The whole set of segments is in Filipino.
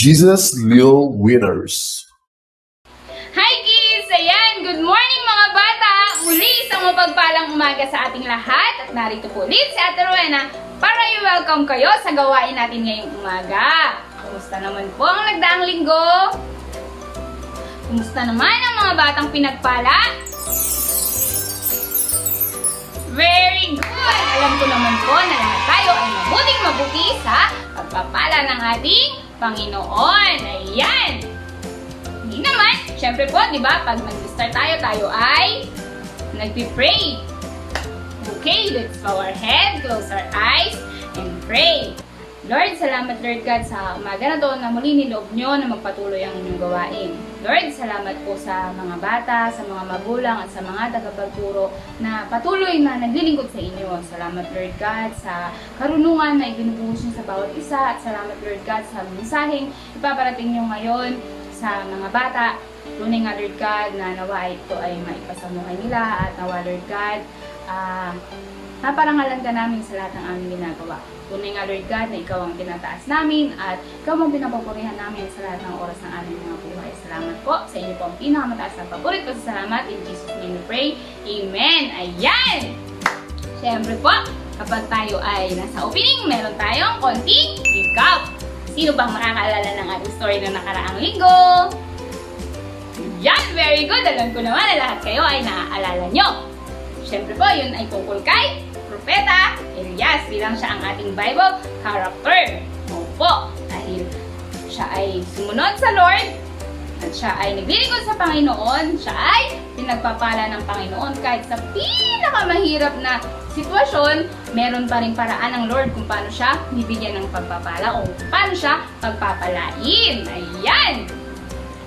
Jesus Little Winners. Hi kids! Ayan, good morning mga bata! Muli isang mapagpalang umaga sa ating lahat at narito po ulit si Ate Rowena para i-welcome kayo sa gawain natin ngayong umaga. Kumusta naman po ang nagdaang linggo? Kumusta naman ang mga batang pinagpala? Very good! Alam ko naman po na lahat tayo ay mabuting-mabuti sa pagpapala ng ating Panginoon. Ayan! Hindi naman, syempre po, di ba, pag nag-start tayo ay nag-pray. Okay, let's bow our head, close our eyes, and pray. Lord, salamat Lord God sa umaga na to na muli niloob nyo na magpatuloy ang inyong gawain. Lord, salamat po sa mga bata, sa mga magulang at sa mga tagapagturo na patuloy na naglilingkod sa inyo. Salamat Lord God sa karunungan na ibinubuhos nyo sa bawat isa at salamat Lord God sa mensaheng ipaparating nyo ngayon sa mga bata. Tunay nga Lord God na nawa ito ay maipasamuhay nila at nawa Lord God naparangalan ka namin sa lahat ng aming ginagawa. Tunay nga Lord God na ikaw ang tinataas namin at ikaw ang pinapapurihan namin sa lahat ng oras ng aming mga buhay. Salamat po sa inyo po ang pinakamataas na paborit ko sa salamat. In Jesus' name we pray. Amen! Ayan! Siyempre po, kapag tayo ay nasa opening, meron tayong konting recap. Sino bang makakaalala ng ating story na nakaraang linggo? Yan! Very good! Alam ko naman na lahat kayo ay naaalala nyo. Siyempre po, yun ay tungkol kay Propeta Elias bilang siya ang ating Bible character. Opo, dahil siya ay sumunod sa Lord at siya ay naglilingkod sa Panginoon, siya ay pinagpapala ng Panginoon kahit sa pinakamahirap na sitwasyon, meron pa rin paraan ng Lord kung paano siya bibigyan ng pagpapala o kung paano siya pagpapalain. Ayan!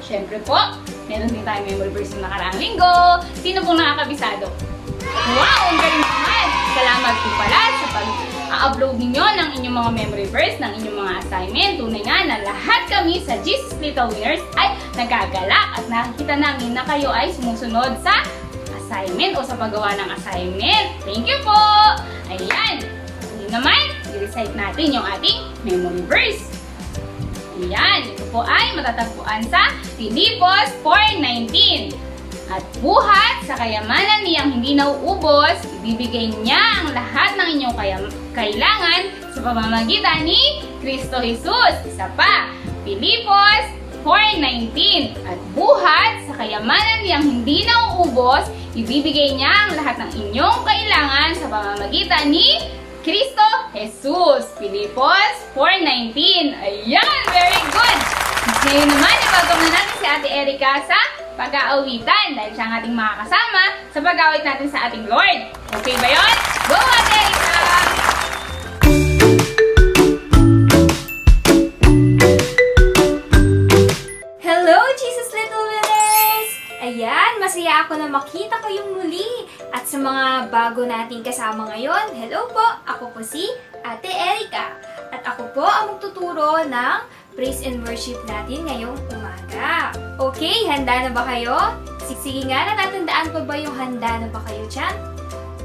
Siyempre po, meron din tayong memory verse ng nakaraang linggo. Sino pong nakakabisado? Wow! Ang galing naman! Salamat po pala sa pag-upload ninyo ng inyong mga memory verse, ng inyong mga assignment. Tunay nga na lahat kami sa Jesus Little Winners ay nagagalak at nakikita namin na kayo ay sumusunod sa assignment o sa paggawa ng assignment. Thank you po! Ayan! Ngayon naman, i-recite natin yung ating memory verse. Ayan! Ito po ay matatagpuan sa Filipos 4:19. At buhat sa kayamanan niyang hindi nauubos, ibibigay niya ang lahat ng inyong kailangan sa pamamagitan ni Kristo Jesus. Isa pa, Filipos 4:19. At buhat sa kayamanan niyang hindi nauubos, ibibigay niya ang lahat ng inyong kailangan sa pamamagitan ni Kristo Jesus. Filipos 4:19. Ayan, very good! Ngayon naman, ipagawin na natin si Ate Erica sa pag-aawitan dahil siya ang ating makakasama sa pag-aawit natin sa ating Lord. Okay ba yun? Go, Ate Erica! Hello, Jesus Little Winners! Ayan, masaya ako na makita kayong muli. At sa mga bago nating kasama ngayon, hello po! Ako po si Ate Erica. At ako po ang magtuturo ng praise and worship natin ngayong umaga. Okay, handa na ba kayo? Sige nga, natatandaan pa ba yung handa na ba kayo dyan?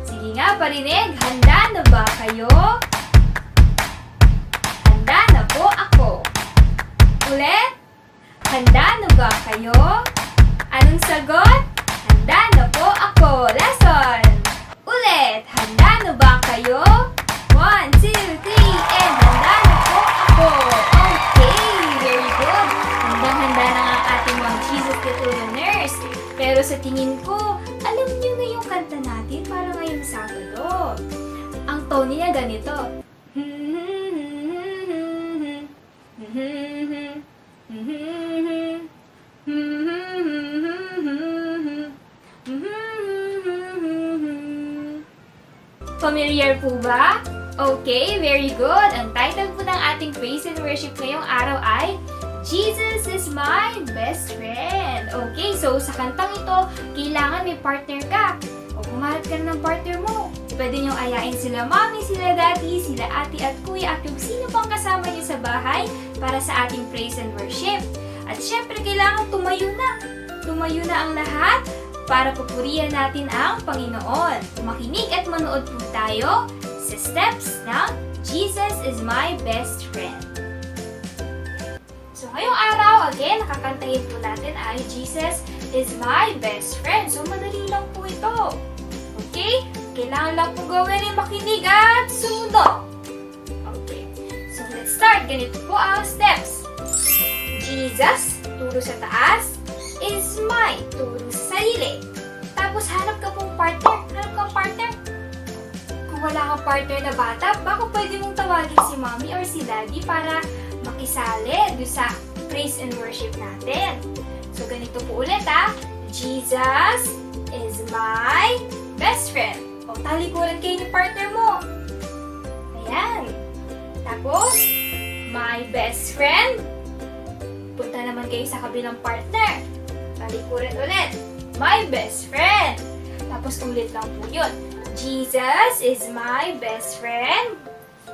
Sige nga, parinig, handa na ba kayo? Handa na po ako. Ulit, handa na ba kayo? Anong sagot? Handa na po ako. Lesson! Ulit, handa na ba kayo? 1, 2, 3, and handa na po ako. Okay, very good. Handang-handa na ang ating mga Jesus Little Winners. Pero sa tingin ko, alam niyo na yung kanta natin para ngayong Sabado. Ang tone niya ganito. Familiar po ba? Okay, very good. Ang title po ng ating praise and worship ngayong araw ay Jesus is my best friend. Okay, so sa kantang ito, kailangan may partner ka. O kumalat ka ng partner mo. Pwede niyong ayain sila mami, sila daddy, sila ate at kuya at kung sino pang kasama niyo sa bahay para sa ating praise and worship. At syempre, kailangan tumayo na. Tumayo na ang lahat para pupurihan natin ang Panginoon. Makinig at manood po tayo sa steps ng Jesus is my best friend. So So, ngayong araw, again, nakakantahin po natin ay Jesus is my best friend. So, madali lang po ito. Okay? Kailangan lang po gawin ay makinig at sumunod. Okay. So, let's start. Ganito po ang steps. Jesus, turo sa taas, is my, turo sa sarili. Tapos, hanap ka pong partner. Hanap kang partner. Kung wala kang partner na bata, baka pwede mong tawagin si mommy or si daddy para makisali doon sa praise and worship natin. So, ganito po ulit ha. Jesus is my best friend. O, talikuran kayo ni partner mo. Ayan. Tapos, my best friend. Punta naman kayo sa kabilang partner. Talikuran ulit. My best friend. Tapos, ulit lang po yun. Jesus is my best friend.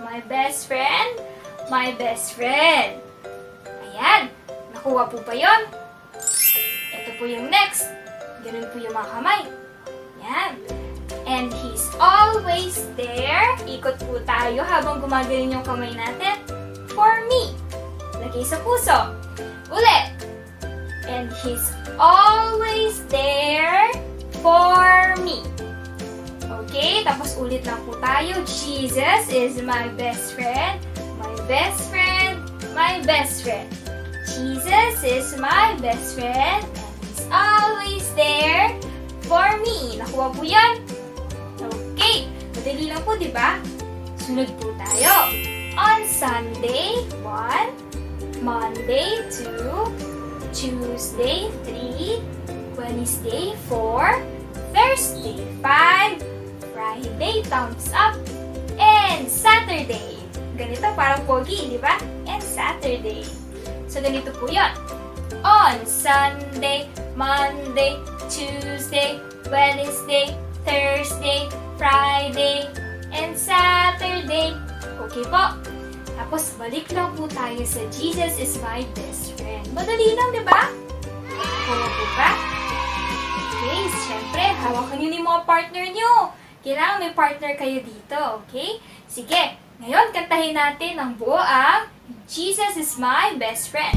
My best friend. My best friend. Ayan. Nakuha po ba yun? Ito po yung next. Ganun po yung mga kamay. Ayan. And He's always there. Ikot po tayo habang gumagaling yung kamay natin. For me. Lagay sa puso. Ulit. And He's always there for me. Okay, tapos ulit lang po tayo. Jesus is my best friend. My best friend. My best friend. Jesus is my best friend. And He's always there for me. Nakuha po yan? Okay, madali lang po, di ba? Sunod po tayo. On Sunday, 1. Monday, 2. Tuesday, 3. Wednesday, 4. Thursday, 5. Friday, thumbs up. And Saturday. Ganito, parang pogi, di ba? And Saturday. So, ganito po yun. On Sunday, Monday, Tuesday, Wednesday, Thursday, Friday, and Saturday. Okay po. Tapos, balik lang po tayo sa Jesus is my best friend. Madali lang, di ba? Kaya po ba? Okay, syempre, hawakan nyo ni mga partner nyo. Kailangan may partner kayo dito, okay? Sige, ngayon kantahin natin ang buo ang Jesus is my best friend.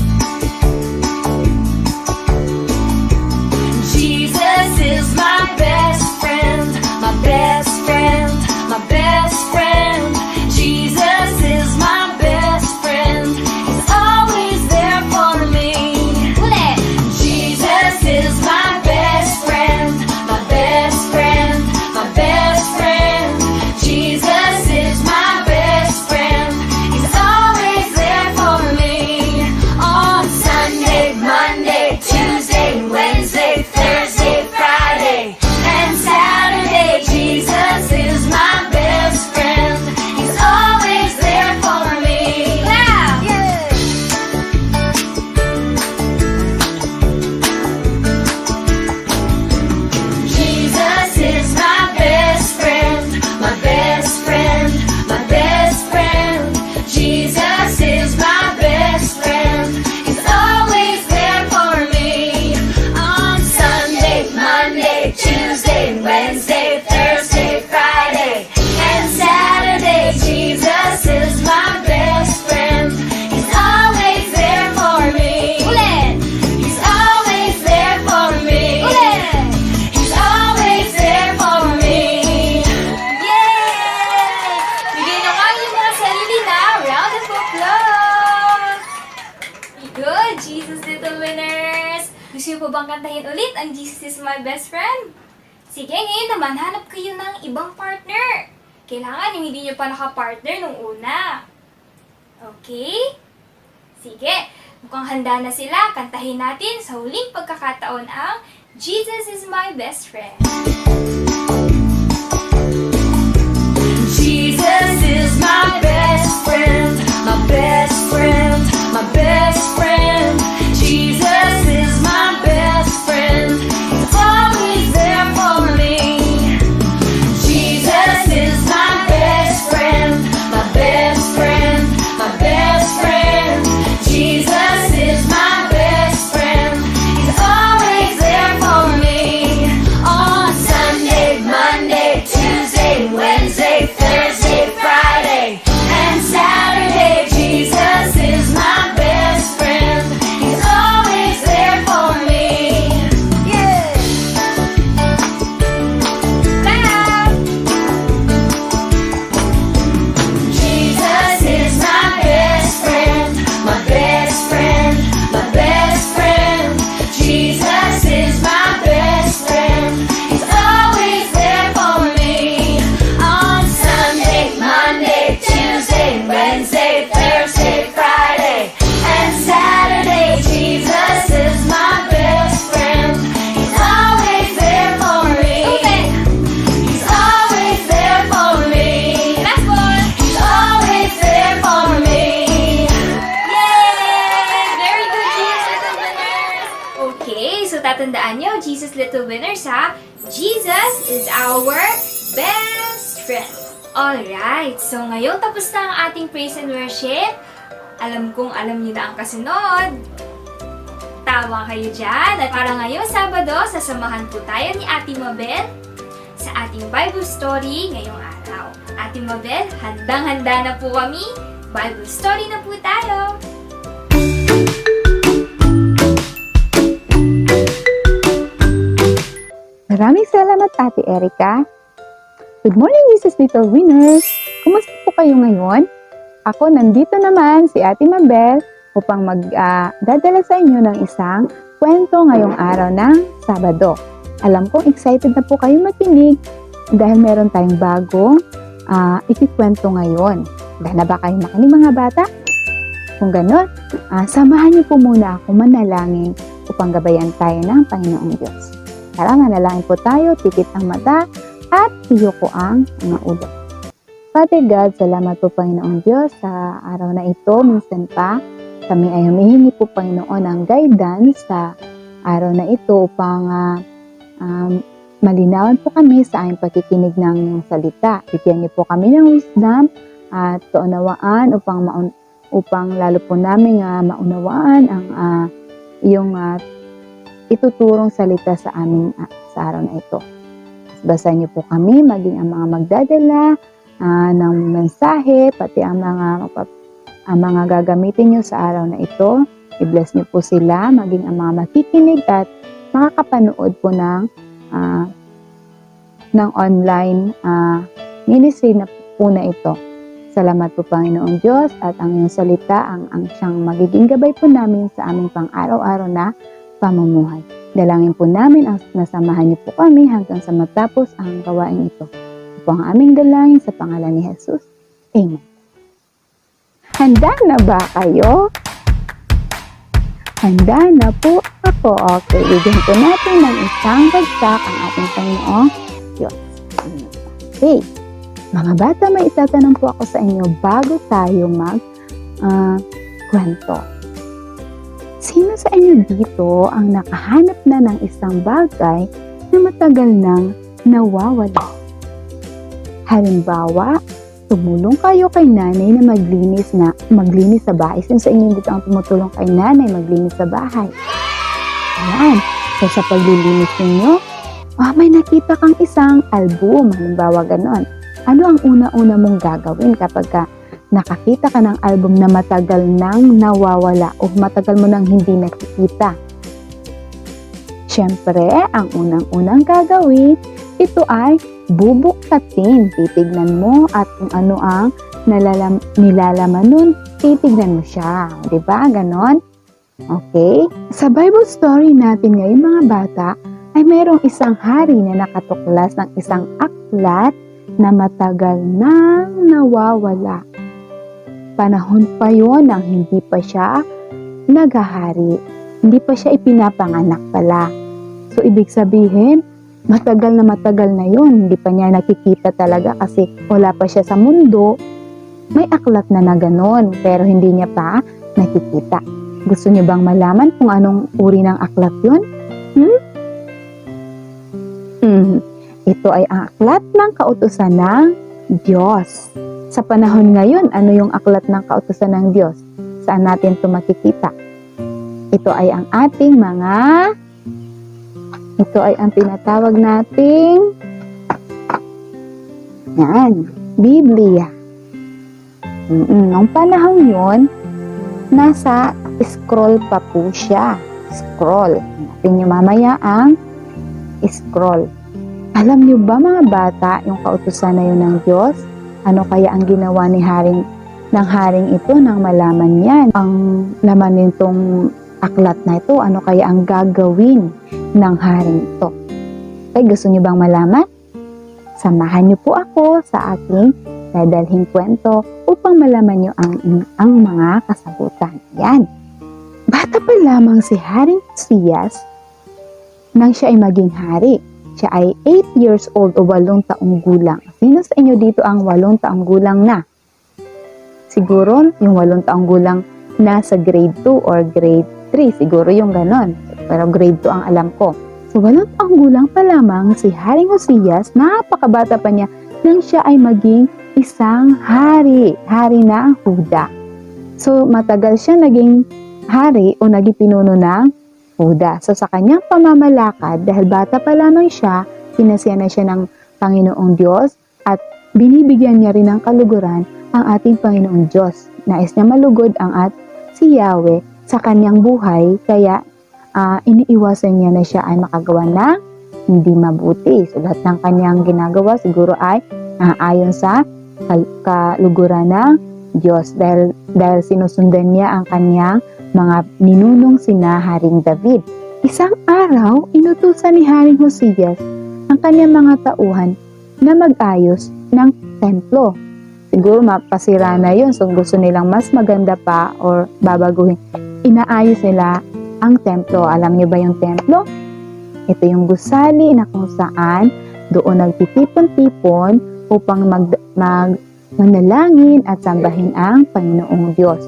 Jesus is my best friend, my best friend, my best friend. Jesus is my best friend. He's always there for me. Ulit! Jesus is my best friend, my best friend, my best friend. Jesus is my best friend. He's always there for me. On Sunday, Monday, Tuesday, Wednesday, Thursday, Friday, and Saturday. Jesus is my best friend. He's always there for me. Clap! Jesus is my best friend, my best friend, my best friend. Jesus is my best friend. He's always there for me. On Sunday, Monday, Tuesday, Wednesday, Thursday, Friday, and Saturday. Jesus is my best friend. He's always there for me. Ulit! He's always there for me. Ulit! He's always there for me. Yay! Bigay naman yung mga sarili na round of applause! Good, Jesus Little Winners! Gusto niyo po bang kantahin ulit ang Jesus is my best friend? Sige, ngayon naman, hanap kayo ng ibang partner. Kailangan yung hindi nyo pa nakapartner nung una. Okay? Sige, mukhang handa na sila. Kantahin natin sa huling pagkakataon ang Jesus is my best friend. Jesus is my best friend, my best friend, my best friend. Jesus is my best friend. He's always there for me. Jesus is my best friend, my best friend, my best friend. Jesus is my best friend. He's always there for me. On Sunday, Monday, Tuesday, Wednesday, Thursday, Friday, and Saturday. Jesus is my best friend. Jesus Little Winners ha. Jesus is our best friend. Alright, so ngayon tapos na ang ating praise and worship. Alam kong alam niyo na ang kasunod. Tawa kayo dyan. At para ngayong Sabado, sasamahan po tayo ni Ate Mabel sa ating Bible story ngayong araw. Ate Mabel, handang-handa na po kami. Bible story na po tayo. Maraming salamat, Ate Erica. Good morning, Jesus Little Winners! Kumusta po kayo ngayon? Ako, nandito naman si Ate Mabel upang magdadala sa inyo ng isang kwento ngayong araw ng Sabado. Alam kong excited na po kayo makinig dahil meron tayong bagong ikikwento ngayon. Handa na ba kayo makinig, mga bata? Kung gano'n, samahan niyo po muna ako manalangin upang gabayan tayo ng Panginoong Diyos. Tara, manalangin po tayo, tikit ang mata, at tiyo ko ang mga ulo. Father God, salamat po Panginoong Diyos sa araw na ito. Minsan pa, kami ay humihingi po Panginoon ng guidance sa araw na ito upang malinawan po kami sa aming pakikinig ng iyong salita. Bigyan niyo po kami ng wisdom at kaunawaan upang lalo po namin maunawaan ang iyong ituturong salita sa amin sa araw na ito. Basahin niyo po kami, maging ang mga magdadala ng mensahe, pati ang mga gagamitin niyo sa araw na ito. I-bless niyo po sila, maging ang mga makikinig at makakapanood po ng online ministry na po na ito. Salamat po Panginoong Diyos at ang iyong salita ang siyang magiging gabay po namin sa aming pang-araw-araw na pamumuhay. Dalangin po namin ang nasamahan niyo po kami hanggang sa matapos ang gawain ito. Ito po ang aming dalangin sa pangalan ni Jesus. Amen. Handa na ba kayo? Handa na po ako. Okay, bigyan po natin ng isang bagsak ang ating Panginoong Diyos. Okay, mga bata, may itatanong po ako sa inyo bago tayo kwento. Sino sa inyo dito ang nakahanap na ng isang bagay na matagal nang nawawala? Halimbawa, tumulong kayo kay nanay na maglinis sa bahay. Sino sa inyo dito ang tumutulong kay nanay maglinis sa bahay? Ayan. So sa paglilinis ninyo, may nakita kang isang album. Halimbawa ganon. Ano ang una-una mong gagawin kapag nakakita ka ng album na matagal nang nawawala o matagal mo nang hindi nakikita? Siyempre, ang unang-unang gagawin, ito ay bubuksatin. Titignan mo at kung ano ang nilalaman nun, titignan mo siya. Diba? Ganon? Okay? Sa Bible story natin ngayon mga bata, ay mayroong isang hari na nakatuklas ng isang aklat na matagal nang nawawala. Panahon pa yon nang hindi pa siya naghahari. Hindi pa siya ipinapanganak pala. So, ibig sabihin, matagal na yun. Hindi pa niya nakikita talaga kasi wala pa siya sa mundo. May aklat na ganon, pero hindi niya pa nakikita. Gusto niyo bang malaman kung anong uri ng aklat yun? Ito ay ang aklat ng kautusan ng Diyos. Sa panahon ngayon, ano yung aklat ng kautusan ng Diyos? Saan natin ito makikita? Ito ay ang tinatawag nating Biblia. Noong panahon yun, nasa scroll pa po siya. Scroll. Natin nyo mamaya ang scroll. Alam nyo ba mga bata, yung kautusan na yun ng Diyos? Ano kaya ang ginawa ng haring ito nang malaman niya ang laman nitong aklat na ito? Ano kaya ang gagawin ng haring ito? Okay, gusto niyo bang malaman? Samahan niyo po ako sa aking dadalhing kwento upang malaman niyo ang mga kasagutan. Yan. Bata pa lamang si Haring Siyas nang siya ay maging hari. Siya ay 8 years old o 8 taong gulang. Sino sa inyo dito ang 8 taong gulang na? Siguro yung 8 taong gulang na sa grade 2 or grade 3. Siguro yung ganon. Pero grade 2 ang alam ko. So 8 taong gulang pa lamang si Haring Josias, napakabata pa niya nang siya ay maging isang hari ng Huda. So matagal siya naging hari o naging pinuno ng Huda. So sa kanyang pamamalakad, dahil bata pa lamang siya, pinasya na siya ng Panginoong Diyos at binibigyan niya rin ng kaluguran ang ating Panginoong Diyos. Nais niya malugod si Yahweh sa kanyang buhay, kaya iniiwasan niya na siya ay makagawa ng hindi mabuti. So lahat ng kanyang ginagawa siguro ay ayon sa kaluguran ng Diyos dahil sinusundan niya ang kanyang mga ninunong sina Haring David. Isang araw, inutusan ni Haring Josias ang kanyang mga tauhan na mag-ayos ng templo. Siguro mapasira na yun, so gusto nilang mas maganda pa or babaguhin. Inaayos nila ang templo. Alam niyo ba yung templo? Ito yung gusali na kung saan doon nagtitipon-tipon upang manalangin at sambahin ang Panginoong Diyos.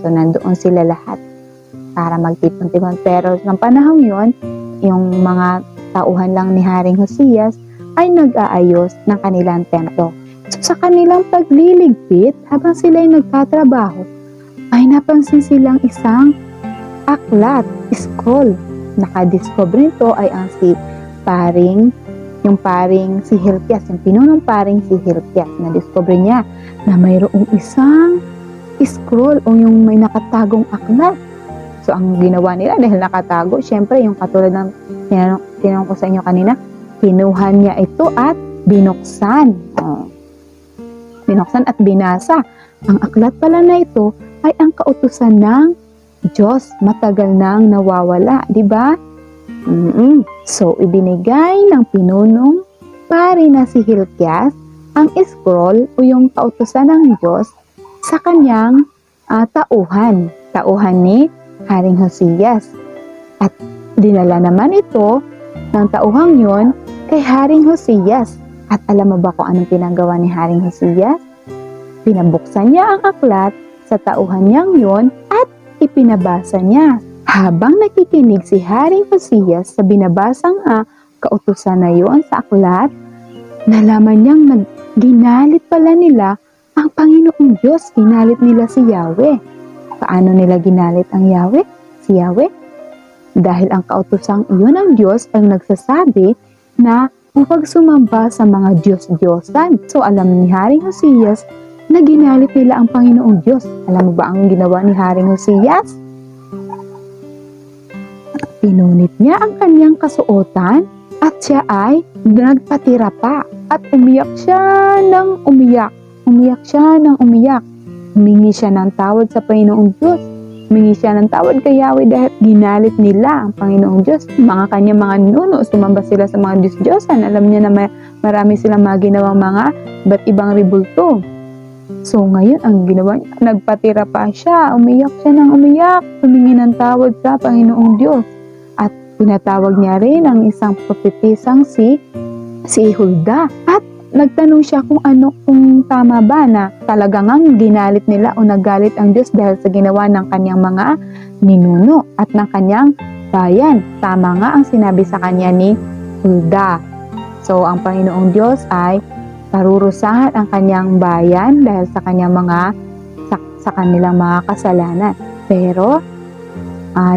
So nandoon sila lahat para magtipon-tipon. Pero ng panahon yon, yung mga tauhan lang ni Haring Josias ay nag-aayos ng kanilang templo. So sa kanilang pagliligpit, habang sila ay nagtatrabaho, ay napansin silang isang aklat, scroll. Nakadiscover nito ay ang paring si Hilkias, yung pinunong paring si Hilkias. Na-discover niya na mayroong isang scroll o yung may nakatagong aklat. So ang ginawa nila dahil nakatago, syempre yung katulad ng tinanong ko sa inyo kanina, kinuha niya ito at binuksan. Binuksan at binasa. Ang aklat pala na ito ay ang kautusan ng Diyos, matagal nang nawawala, di ba? So, ibinigay ng pinunong pari na si Hilkias ang scroll o yung kautusan ng Diyos sa kanyang tauhan ni Haring Josias. At dinala naman ito ng tauhang yon kay Haring Josias. At alam mo ba kung anong pinagawa ni Haring Josias? Pinabuksan niya ang aklat sa tauhan niyang yon at ipinabasa niya. Habang nakikinig si Haring Josias sa binabasang kautusan na yon sa aklat, nalaman niyang ginalit pala nila ang Panginoong Diyos. Ginalit nila si Yahweh. Paano nila ginalit ang Yahweh? Si Yahweh? Dahil ang kautusang iyon ng Diyos ay nagsasabi na huwag sumamba sa mga Diyos-Diyosan. So alam ni Haring Josias na ginalit nila ang Panginoong Diyos. Alam mo ba ang ginawa ni Haring Josias? Pinunit niya ang kanyang kasuotan at siya ay nagpatira pa at umiyak siya ng umiyak. Umiyak siya ng umiyak. Humingi siya ng tawad sa Panginoong Diyos. Humingi siya ng tawad kay Yahweh dahil ginalit nila ang Panginoong Diyos. Mga kanyang mga ninuno, sumamba sila sa mga Diyos-Diyosan. Alam niya na marami silang mga ginawang mga iba't ibang ribulto. So ngayon, ang ginawa niya, nagpatira pa siya, umiyak siya ng umiyak, humingi ng tawad sa Panginoong Diyos. At pinatawag niya rin ang isang propetesang si Hulda. At nagtanong siya kung tama ba na talagang ginalit nila o nagalit ang Diyos dahil sa ginawa ng kanyang mga ninuno at ng kanyang bayan. Tama nga ang sinabi sa kanya ni Hulda. So ang Panginoong Diyos ay parurusahan ang kanyang bayan dahil sa kanyang sa kanilang mga kasalanan. Pero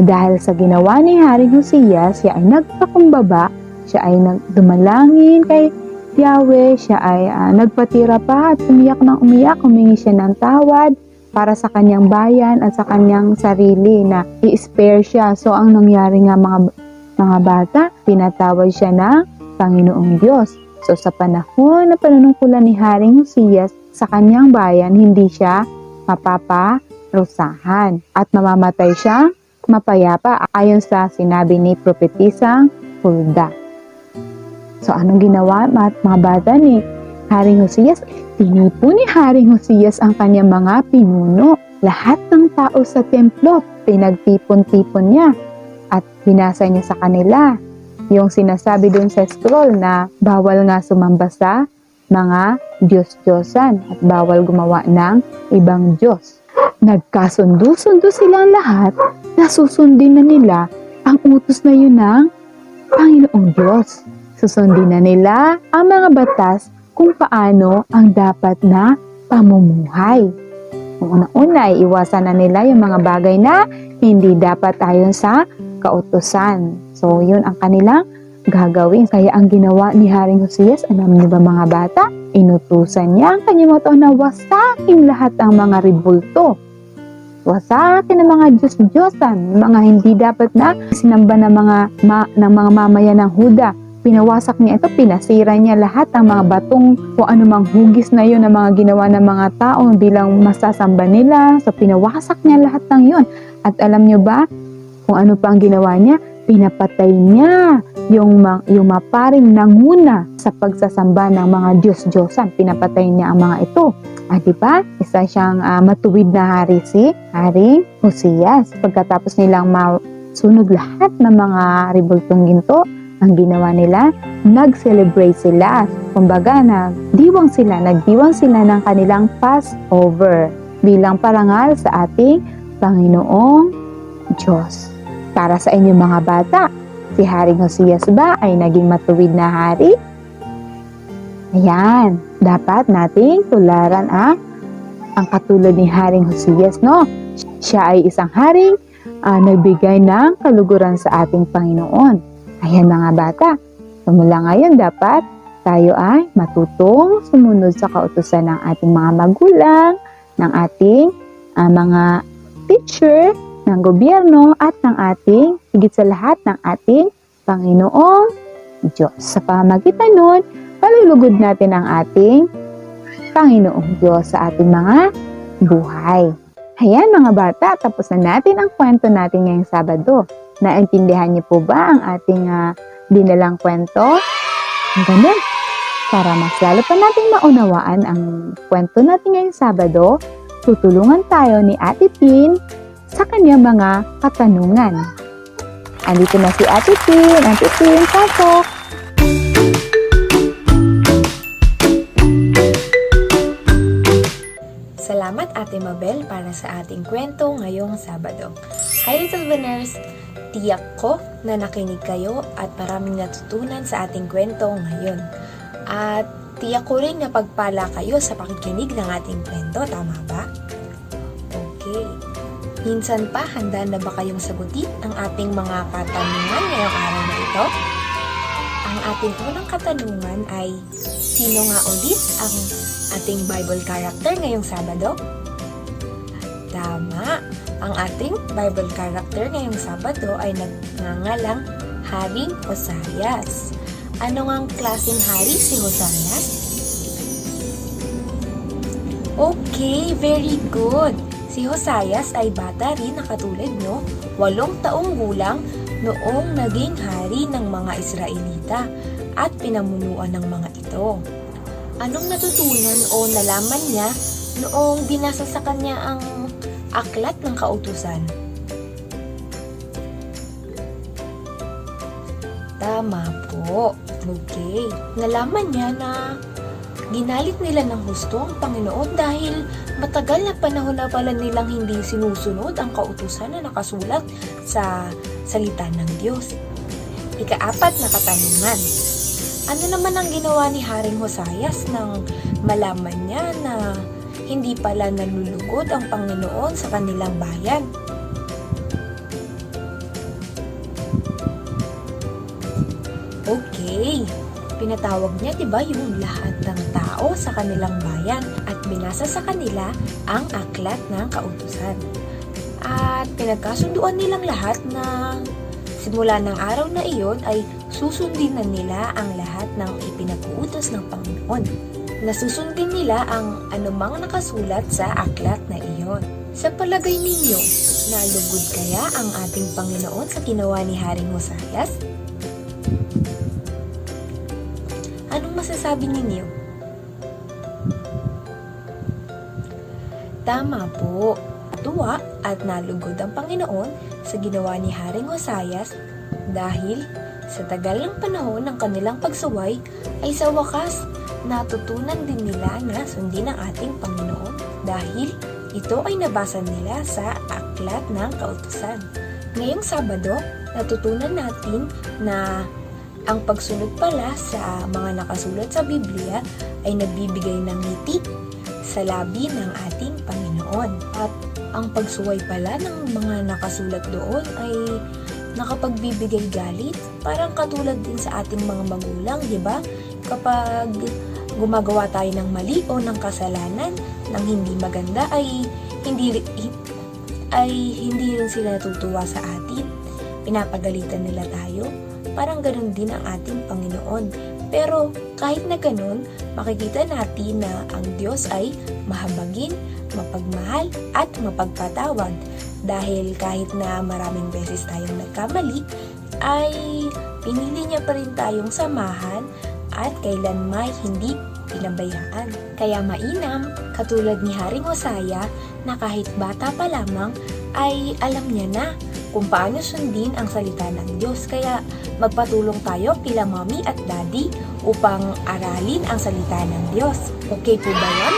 dahil sa ginawa ni Haring Josias, siya ay nagpakumbaba, siya ay dumalangin kay Yahweh, siya ay nagpatira pa at umiyak ng umiyak, humingi siya ng tawad para sa kanyang bayan at sa kanyang sarili na i-spare siya. So ang nangyari nga mga bata, pinatawad siya ng Panginoong Diyos. So sa panahon na panunungkulan ni Haring Josias sa kanyang bayan, hindi siya mapaparusahan at mamamatay siya mapayapa ayon sa sinabi ni propetesang Hulda. So anong ginawa mga bata ni Haring Josias? Tinipon ni Haring Josias ang kanyang mga pinuno. Lahat ng tao sa templo, pinagtipon-tipon niya at binasa niya sa kanila yung sinasabi dun sa scroll na bawal nga sumamba sa mga Diyos-Diyosan at bawal gumawa ng ibang Diyos. Nagkasundo-sundo silang lahat na susundin na nila ang utos na yun ng Panginoong Diyos. Susundin na nila ang mga batas kung paano ang dapat na pamumuhay. Kung una-una ay iwasan na nila yung mga bagay na hindi dapat ayon sa kautusan. So, yun ang kanilang gagawin. Kaya ang ginawa ni Haring Josias, alam niyo ba mga bata? Inutusan niya ang kanyang mga tao na wasakin lahat ang mga ribulto. Wasakin ang mga Diyos-Diyosan, mga hindi dapat na sinamba ng mga mamayan ng Huda. Pinawasak niya ito, pinasira niya lahat ang mga batong o anumang hugis na yun na mga ginawa ng mga tao bilang masasamba nila. So, pinawasak niya lahat ng yun. At alam niyo ba kung ano pa ang ginawa niya? Pinapatay niya yung maparing nanguna sa pagsasamba ng mga Diyos-Diyosan. Pinapatay niya ang mga ito. Diba? Isa siyang matuwid na hari si Haring Josias. Pagkatapos nilang masunog lahat ng mga ribultong ginto, ang ginawa nila, nag-celebrate sila. Kumbaga, nagdiwang sila ng kanilang Passover bilang parangal sa ating Panginoong Diyos. Para sa inyong mga bata, si Haring Josias ba ay naging matuwid na hari? Ayan, dapat nating tularan ang katulad ni Haring Josias, no? Siya ay isang haring nagbigay ng kaluguran sa ating Panginoon. Ayan mga bata, mula ngayon dapat tayo ay matutong sumunod sa kautusan ng ating mga magulang, ng ating mga teacher, ng gobyerno, at ng ating, higit sa lahat, ng ating Panginoong Diyos. Sa pamamagitan nun, palulugod natin ang ating Panginoong Diyos sa ating mga buhay. Ayan mga bata, tapos na natin ang kwento natin ngayong Sabado. Naintindihan niyo po ba ang ating dinalang kwento? Ang ganun. Para mas lalo pa nating maunawaan ang kwento natin ngayong Sabado, tutulungan tayo ni Ate Tin sa kanyang mga katanungan. Andito na si Ate Tin. Ate Tin, pasok! Salamat Ate Mabel para sa ating kwento ngayong Sabado. Hi Little Winners! Tiyak ko na nakinig kayo at maraming natutunan sa ating kwento ngayon. At tiyak ko rin na pagpala kayo sa pakikinig ng ating kwento, tama ba? Okay. Minsan pa, handa na ba kayong sagutin ang ating mga katanungan ngayong araw na ito? Ang ating unang katanungan ay, sino nga ulit ang ating Bible character ngayong Sabado? Tama! Ang ating Bible character ngayong Sabado ay nagngangalang Haring Josias. Ano ngang klaseng hari si Josias? Okay, very good! Si Josias ay bata rin na katulad nyo, 8 taong gulang noong naging hari ng mga Israelita at pinamunuan ng mga ito. Anong natutunan o nalaman niya noong binasa sa kanya ang aklat ng kautusan? Tama po. Okay. Nalaman niya na ginalit nila ng husto ang Panginoon dahil matagal na panahon na pala nilang hindi sinusunod ang kautusan na nakasulat sa salita ng Diyos. Ika-4 na katanungan. Ano naman ang ginawa ni Haring Josias nang malaman niya na hindi pala nanlulugod ang Panginoon sa kanilang bayan? Okay, pinatawag niya diba yung lahat ng tao sa kanilang bayan at binasa sa kanila ang aklat ng kautusan. At pinagkasunduan nilang lahat na simula ng araw na iyon ay susundin na nila ang lahat ng ipinag-uutos ng Panginoon. Nasusundin nila ang anumang nakasulat sa aklat na iyon. Sa palagay ninyo, nalugod kaya ang ating Panginoon sa ginawa ni Haring Josias? Anong masasabi ninyo? Tama po. Tuwa at nalugod ang Panginoon sa ginawa ni Haring Josias dahil sa tagal ng panahon ng kanilang pagsuway ay sa wakas natutunan din nila na sundin ang ating Panginoon dahil ito ay nabasa nila sa aklat ng kautusan. Ngayong Sabado, natutunan natin na Ang pagsunod pala sa mga nakasulat sa Biblia ay nagbibigay ng ngiti sa labi ng ating Panginoon. At ang pagsuway pala ng mga nakasulat doon ay nakapagbibigay galit, parang katulad din sa ating mga magulang, di ba? Kapag gumagawa tayo ng mali o ng kasalanan ng hindi maganda ay hindi rin sila natutuwa sa atin. Pinapagalitan nila tayo. Parang ganun din ang ating Panginoon. Pero kahit na ganun, makikita natin na ang Diyos ay mahabagin, mapagmahal at mapagpatawad. Dahil kahit na maraming beses tayong nagkamali, ay pinili niya pa rin tayong samahan at kailanmay hindi pinabayaan. Kaya mainam, katulad ni Haring Hosea na kahit bata pa lamang ay alam niya na kung paano sundin ang salita ng Diyos. Kaya magpatulong tayo kila mommy at daddy upang aralin ang salita ng Diyos. Okay po ba yan?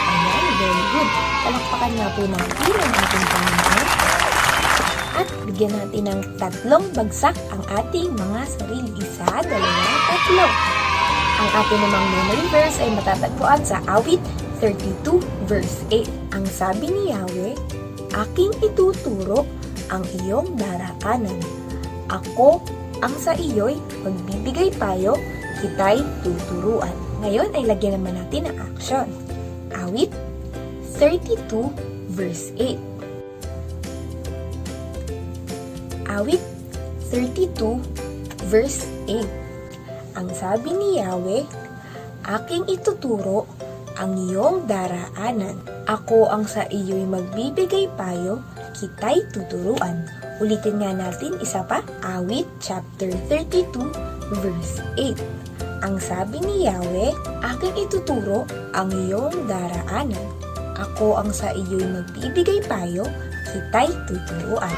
Ayan, very good. Palakpakan nga po natin ang ating Panginoon. At bigyan natin ng 3 bagsak ang ating mga sarili. 1, 2, 3. Ang ating namang memory verse ay matatagpuan sa Awit 32 verse 8. Ang sabi ni Yahweh, aking ituturo ang iyong daraanan. Ako ang sa iyo'y magbibigay payo, kita'y tuturuan. Ngayon ay lagyan naman natin ng action. Awit 32 verse 8. Awit 32 verse 8. Ang sabi ni Yahweh, aking ituturo ang iyong daraanan. Ako ang sa iyo'y magbibigay payo, kita'y tuturuan. Ulitin nga natin isa pa, Awit chapter 32 verse 8. Ang sabi ni Yahweh, aking ituturo ang iyong daraanan. Ako ang sa iyo'y magbibigay payo, kita'y tuturuan.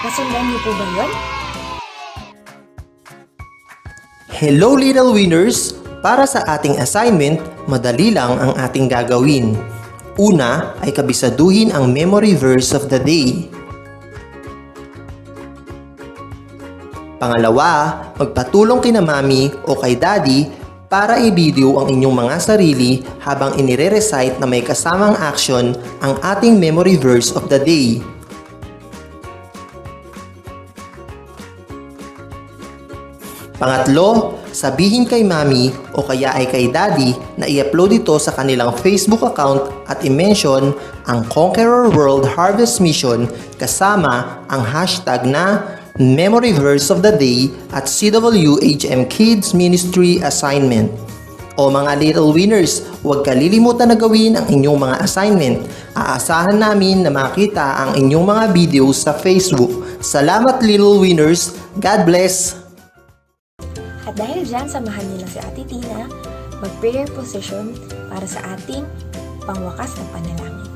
Nasundan niyo po ba yun? Hello little winners! Para sa ating assignment, madali lang ang ating gagawin. Una ay kabisaduhin ang memory verse of the day. Pangalawa, magpatulong kina mami o kay daddy para i-video ang inyong mga sarili habang inire-recite na may kasamang action ang ating memory verse of the day. Pangatlo, sabihin kay mami o kaya ay kay daddy na i-upload ito sa kanilang Facebook account at i-mention ang Conqueror World Harvest Mission kasama ang hashtag na Memory Verse of the Day at CWHM Kids Ministry Assignment. O mga little winners, huwag kalilimutan na gawin ang inyong mga assignment. Aasahan namin na makita ang inyong mga videos sa Facebook. Salamat little winners. God bless! At dahil dyan, samahan niyo lang si Ate Tina mag-prayer position para sa ating pangwakas na panalangin.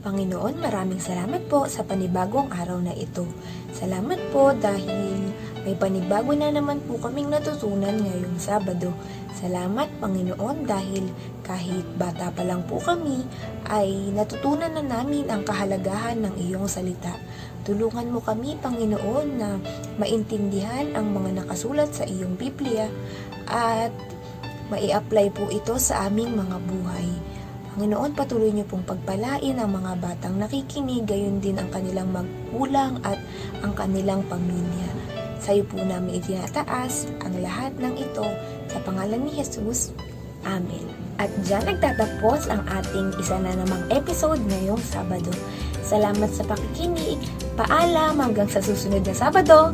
Panginoon, maraming salamat po sa panibagong araw na ito. Salamat po dahil may panibago na naman po kaming natutunan ngayong Sabado. Salamat Panginoon dahil kahit bata pa lang po kami ay natutunan na namin ang kahalagahan ng iyong salita. Tulungan mo kami Panginoon na maintindihan ang mga nakasulat sa iyong Biblia at mai-apply po ito sa aming mga buhay. Panginoon, patuloy niyo pong pagpalain ang mga batang nakikinig, gayon din ang kanilang magulang at ang kanilang pamilya. Sa iyo po namin itinataas ang lahat ng ito sa pangalan ni Jesus. Amen. At dyan nagtatapos ang ating isa na namang episode ngayong Sabado. Salamat sa pakikinig. Paalam hanggang sa susunod na Sabado.